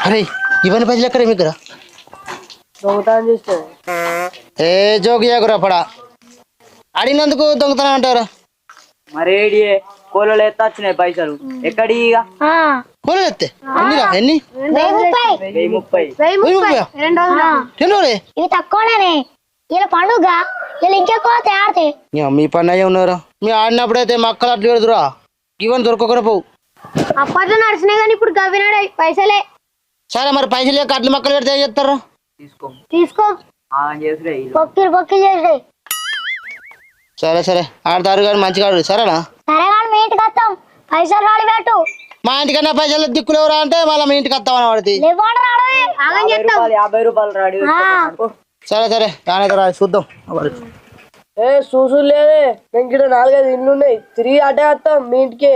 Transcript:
అరే ఇవన్నీ పైసలు ఎక్కడ మీ దగ్గర దొంగతనం చేస్తే ఏ జోక్ చేయకురా పడా అడిగినందుకు దొంగతనం అంటారా మరేడి కోలలో ఎత్త వచ్చినాయి పైసలు ఎక్కడి ఇక కోళ్ళు ఎత్తే ఎన్ని 1030 ఇది తక్కువనే ఇలా పండుగ ఇలా ఇంకెక్కువ తయారుతే మీ పని అయ్యే ఉన్నారా మీ ఆడినప్పుడైతే మక్కలు అట్లు పెడుతురా ఇవన్నీ దొరకకుండా పోవు అప్పట్లో నడిచినాయి కానీ ఇప్పుడు గవ్వినాడు పైసలే సరే మరి పైసలు లేక అట్లు మక్కలు పెడితే ఏం చేస్తారా తీసుకో పొక్కిలు చేసి సరే సరే ఆడతారు కానీ మంచిగా ఆడు సరేనా సరే కానీ మీ ఇంటికి వస్తాం పైసలు రాడి పెట్టు మా ఇంటికన్నా పైసలు దిక్కులు ఎవరా అంటే మళ్ళీ మీ ఇంటికి వస్తామని వాడితే లేవాడు 50 రూపాయలు రాడి సరే సరే దానైతే రా చూద్దాం ఏ చూసు లేదే నేను ఇక్కడ 4-5 ఇల్లు ఉన్నాయి తిరిగి అటే వస్తాం మీ ఇంటికి